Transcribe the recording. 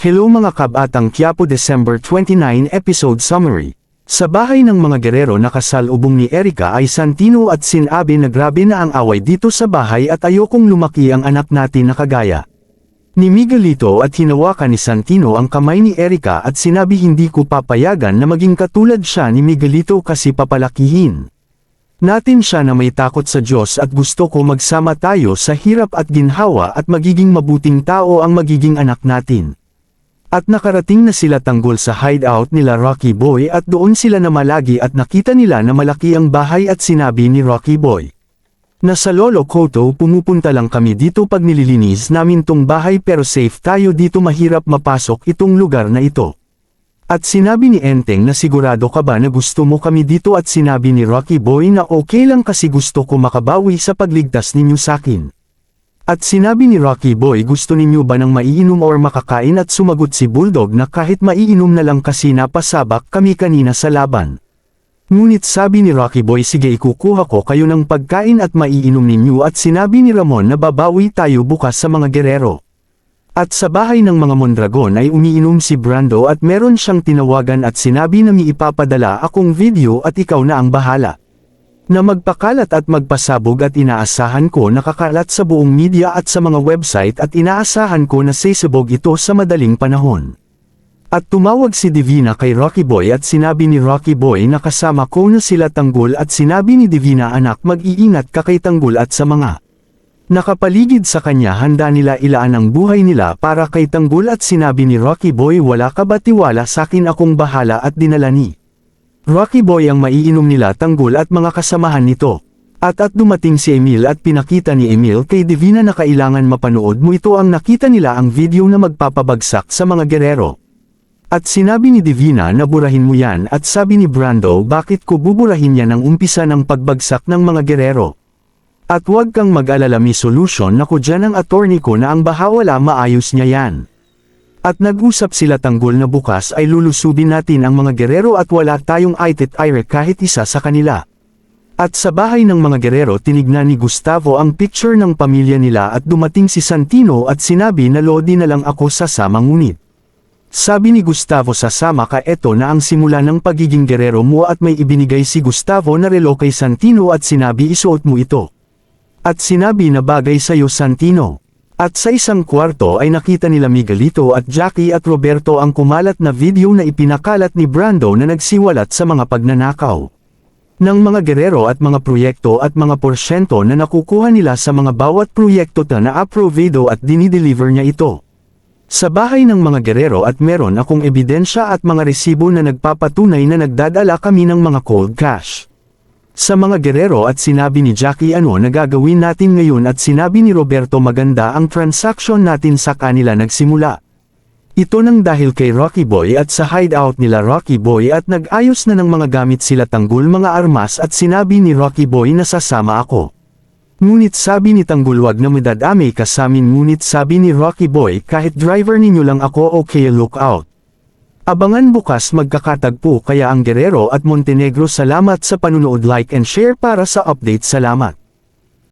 Hello mga kabatang Quiapo December 29 episode summary. Sa bahay ng mga gerero na kasalubong ni Erica ay Santino at sinabi na grabe na ang away dito sa bahay at ayokong lumaki ang anak natin na kagaya ni Miguelito at hinawakan ni Santino ang kamay ni Erica at sinabi hindi ko papayagan na maging katulad siya ni Miguelito kasi papalakihin natin siya na may takot sa Diyos at gusto ko magsama tayo sa hirap at ginhawa at magiging mabuting tao ang magiging anak natin. At nakarating na sila tanggol sa hideout nila Rocky Boy at doon sila namalagi at nakita nila na malaki ang bahay at sinabi ni Rocky Boy na sa Lolo Koto pumupunta lang kami dito pag nililinis namin tong bahay pero safe tayo dito mahirap mapasok itong lugar na ito. At sinabi ni Enteng na sigurado ka ba na gusto mo kami dito at sinabi ni Rocky Boy na okay lang kasi gusto ko makabawi sa pagligtas ninyo sakin. At sinabi ni Rocky Boy gusto ninyo ba ng maiinom or makakain at sumagot si Bulldog na kahit maiinom na lang kasi napasabak kami kanina sa laban. Ngunit sabi ni Rocky Boy sige ikukuha ko kayo ng pagkain at maiinom ninyo at sinabi ni Ramon na babawi tayo bukas sa mga gerero. At sa bahay ng mga Mondragon ay umiinom si Brando at meron siyang tinawagan at sinabi na ipapadala akong video at ikaw na ang bahala na magpakalat at magpasabog at inaasahan ko nakakalat sa buong media at sa mga website at inaasahan ko na sasabog ito sa madaling panahon. At tumawag si Divina kay Rocky Boy at sinabi ni Rocky Boy na kasama ko na sila Tanggol at sinabi ni Divina anak mag-iingat ka kay Tanggol at sa mga nakapaligid sa kanya handa nila ilaan ang buhay nila para kay Tanggol at sinabi ni Rocky Boy wala ka ba tiwala sakin akong bahala at dinala ni Rocky Boy ang maiinom nila Tanggol at mga kasamahan nito. At dumating si Emil at pinakita ni Emil kay Divina na kailangan mapanood mo ito ang nakita nila ang video na magpapabagsak sa mga gerero. At sinabi ni Divina na burahin mo yan at sabi ni Brando bakit ko buburahin yan ang umpisa ng pagbagsak ng mga gerero. At huwag kang mag-alala may solusyon na ko dyan ang attorney ko na ang bahawala maayos niya yan. At nag-usap sila Tanggol na bukas ay lulusubin natin ang mga gerero at wala tayong aitit-aire kahit isa sa kanila. At sa bahay ng mga gerero tinignan ni Gustavo ang picture ng pamilya nila at dumating si Santino at sinabi na Lodi na lang ako sasama ngunit. Sabi ni Gustavo sasama ka eto na ang simula ng pagiging gerero mo at may ibinigay si Gustavo na relo kay Santino at sinabi isuot mo ito. At sinabi na bagay sa'yo Santino. At sa isang kwarto ay nakita nila Miguelito at Jackie at Roberto ang kumalat na video na ipinakalat ni Brando na nagsiwalat sa mga pagnanakaw ng mga gerero at mga proyekto at mga porsyento na nakukuha nila sa mga bawat proyekto na approvedo at dinideliver niya ito sa bahay ng mga gerero at meron akong ebidensya at mga resibo na nagpapatunay na nagdadala kami ng mga cold cash sa mga gerero at sinabi ni Jackie ano na gagawin natin ngayon at sinabi ni Roberto maganda ang transaction natin sa kanila nagsimula. Ito nang dahil kay Rocky Boy at sa hideout nila Rocky Boy at nag-ayos na ng mga gamit sila Tanggol mga armas at sinabi ni Rocky Boy na sasama ako. Ngunit sabi ni Tanggol wag na madadami ka samin ngunit sabi ni Rocky Boy kahit driver ninyo lang ako okay look out. Abangan bukas magkakatagpo kaya ang Gerero at Montenegro salamat sa panunood like and share para sa update salamat.